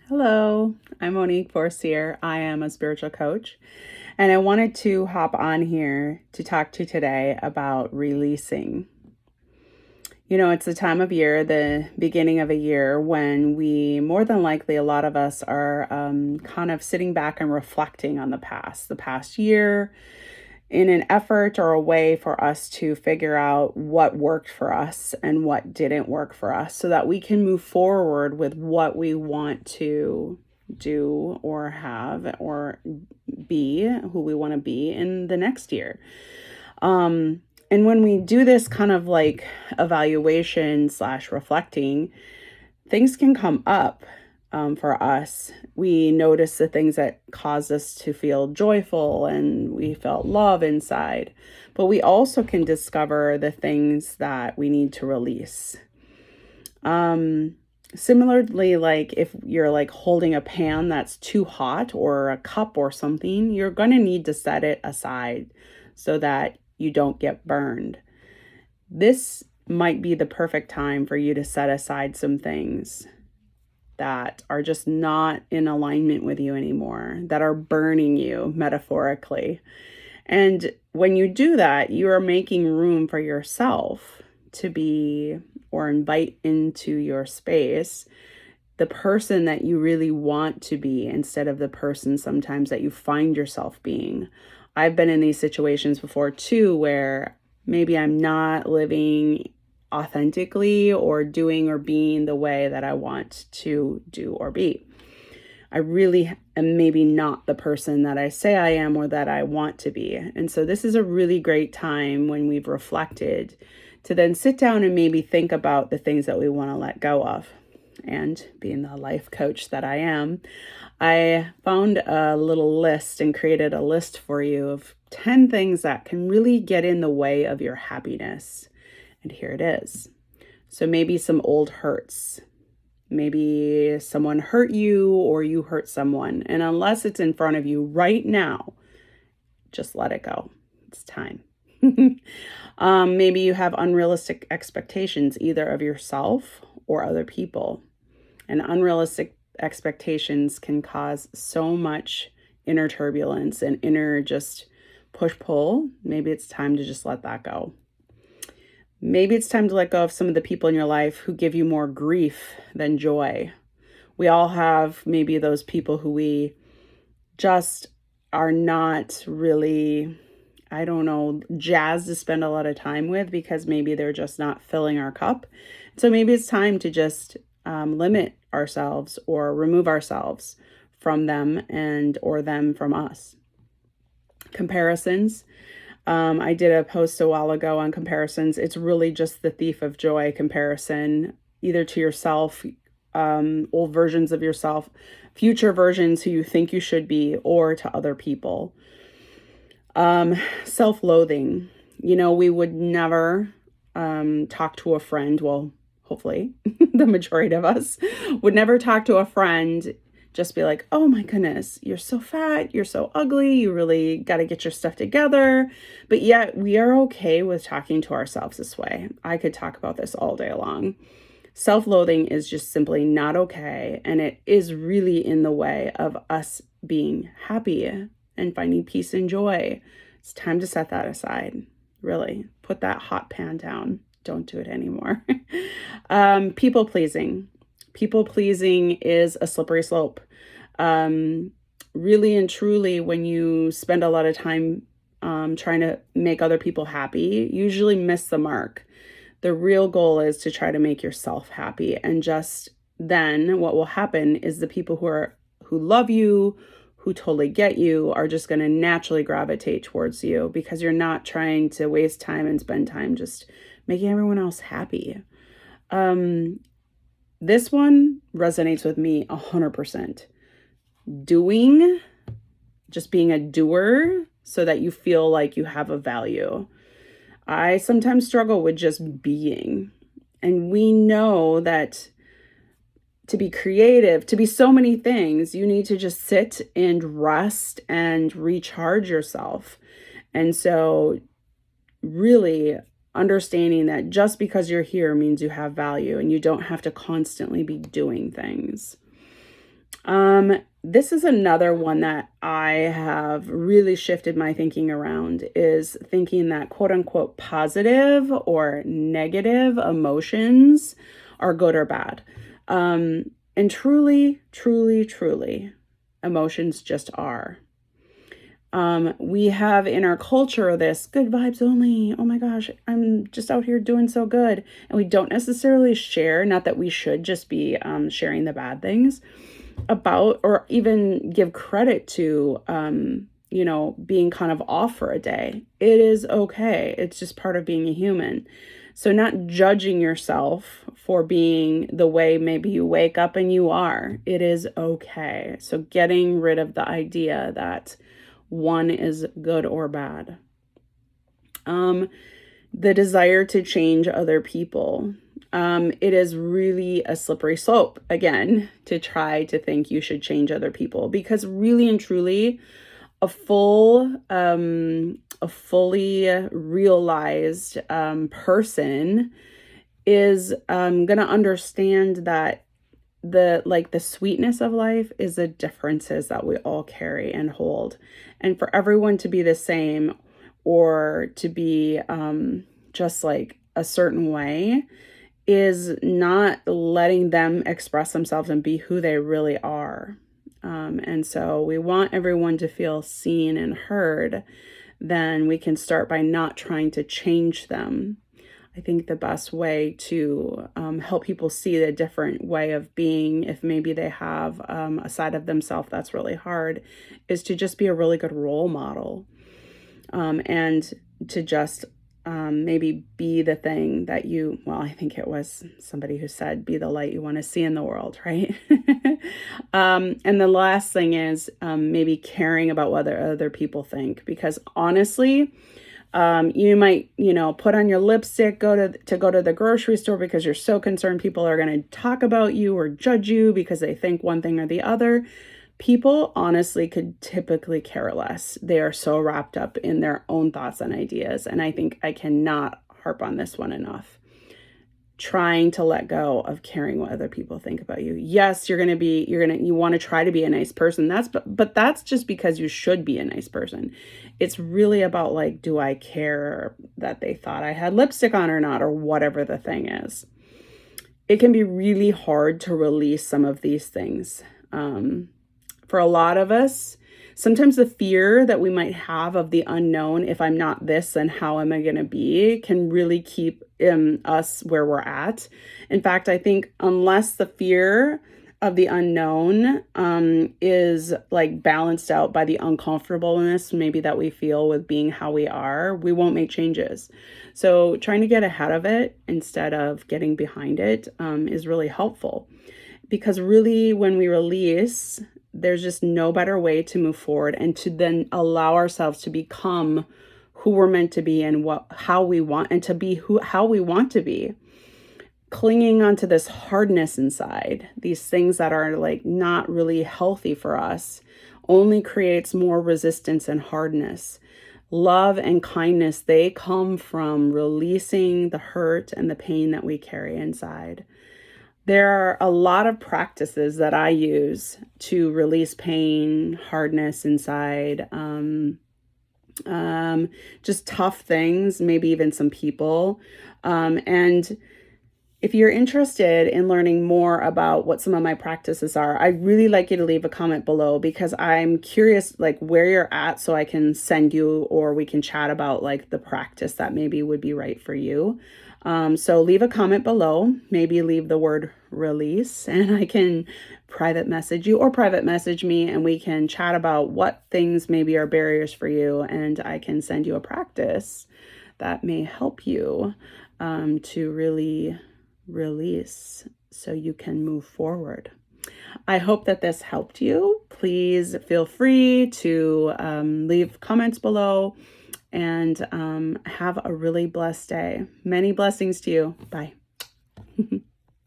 Hello, I'm Monique Forcier. I am a spiritual coach, and I wanted to hop on here to talk to you today about releasing. It's the time of year, the beginning of a year, when more than likely, a lot of us are kind of sitting back and reflecting on the past year, in an effort or a way for us to figure out what worked for us and what didn't work for us so that we can move forward with what we want to do or have or be, who we want to be in the next year. And when we do this kind of like evaluation / reflecting, things can come up for us. We notice the things that cause us to feel joyful and we felt love inside. But we also can discover the things that we need to release. Similarly, like if you're like holding a pan that's too hot or a cup or something, you're going to need to set it aside so that you don't get burned. This might be the perfect time for you to set aside some things that are just not in alignment with you anymore, that are burning you metaphorically. And when you do that, you are making room for yourself to be or invite into your space the person that you really want to be instead of the person sometimes that you find yourself being. I've been in these situations before too, where maybe I'm not living authentically or doing or being the way that I want to do or be. I really am maybe not the person that I say I am or that I want to be. And so this is a really great time when we've reflected to then sit down and maybe think about the things that we want to let go of. And being the life coach that I am, I found a little list and created a list for you of 10 things that can really get in the way of your happiness. And here it is. So maybe some old hurts. Maybe someone hurt you or you hurt someone. And unless it's in front of you right now, just let it go. It's time. Maybe you have unrealistic expectations either of yourself or other people. And unrealistic expectations can cause so much inner turbulence and inner just push-pull. Maybe it's time to just let that go. Maybe it's time to let go of some of the people in your life who give you more grief than joy. We all have maybe those people who we just are not really, jazzed to spend a lot of time with because maybe they're just not filling our cup. So maybe it's time to just limit ourselves or remove ourselves from them or them from us. Comparisons. I did a post a while ago on comparisons. It's really just the thief of joy comparison, either to yourself, old versions of yourself, future versions who you think you should be, or to other people. Self-loathing. We would never talk to a friend. Well, hopefully the majority of us would never talk to a friend just be like, oh my goodness, you're so fat, you're so ugly, you really got to get your stuff together. But yet we are okay with talking to ourselves this way. I could talk about this all day long. Self-loathing is just simply not okay. And it is really in the way of us being happy and finding peace and joy. It's time to set that aside. Really, put that hot pan down. Don't do it anymore. People pleasing. People pleasing is a slippery slope. Really and truly, when you spend a lot of time trying to make other people happy, you usually miss the mark. The real goal is to try to make yourself happy. And just then what will happen is the people who love you, who totally get you, are just going to naturally gravitate towards you because you're not trying to waste time and spend time just making everyone else happy. This one resonates with me 100%. Doing, just being a doer so that you feel like you have a value. I sometimes struggle with just being. And we know that to be creative, to be so many things, you need to just sit and rest and recharge yourself. And so really understanding that just because you're here means you have value and you don't have to constantly be doing things. This is another one that I have really shifted my thinking around, is thinking that quote unquote positive or negative emotions are good or bad. And truly, truly, truly, emotions just are. We have in our culture this good vibes only. Oh my gosh, I'm just out here doing so good. And we don't necessarily share, not that we should just be sharing the bad things about, or even give credit to, being kind of off for a day. It is okay. It's just part of being a human. So, not judging yourself for being the way maybe you wake up and you are, it is okay. So, getting rid of the idea that one is good or bad. The desire to change other people. It is really a slippery slope, again, to try to think you should change other people, because really and truly, a fully realized person is going to understand that the sweetness of life is the differences that we all carry and hold. And for everyone to be the same, or to be just like a certain way, is not letting them express themselves and be who they really are. And so we want everyone to feel seen and heard. Then we can start by not trying to change them. I think the best way to help people see the different way of being, if maybe they have a side of themselves that's really hard, is to just be a really good role model, and to just maybe be the thing that I think it was somebody who said, be the light you want to see in the world, right? And the last thing is maybe caring about what other people think, because honestly, you might, put on your lipstick, go to the grocery store because you're so concerned people are going to talk about you or judge you because they think one thing or the other. People honestly could typically care less. They are so wrapped up in their own thoughts and ideas. And I think I cannot harp on this one enough. Trying to let go of caring what other people think about you. Yes, you want to try to be a nice person. But that's just because you should be a nice person. It's really about, like, do I care that they thought I had lipstick on or not, or whatever the thing is. It can be really hard to release some of these things. For a lot of us, sometimes the fear that we might have of the unknown, if I'm not this, then how am I going to be, can really keep us where we're at. In fact, I think unless the fear of the unknown is like balanced out by the uncomfortableness maybe that we feel with being how we are, we won't make changes. So trying to get ahead of it instead of getting behind it is really helpful. Because really, when we release, there's just no better way to move forward and to then allow ourselves to become who we're meant to be, and how we want, and to be how we want to be. Clinging onto this hardness inside, these things that are like not really healthy for us, only creates more resistance and hardness. Love and kindness, they come from releasing the hurt and the pain that we carry inside. There are a lot of practices that I use to release pain, hardness inside, just tough things, maybe even some people. And if you're interested in learning more about what some of my practices are, I'd really like you to leave a comment below, because I'm curious like where you're at, so I can send you, or we can chat about like the practice that maybe would be right for you. So leave a comment below, maybe leave the word release, and I can private message you, or private message me, and we can chat about what things maybe are barriers for you, and I can send you a practice that may help you to really release so you can move forward. I hope that this helped you. Please feel free to leave comments below, and have a really blessed day. Many blessings to you. Bye.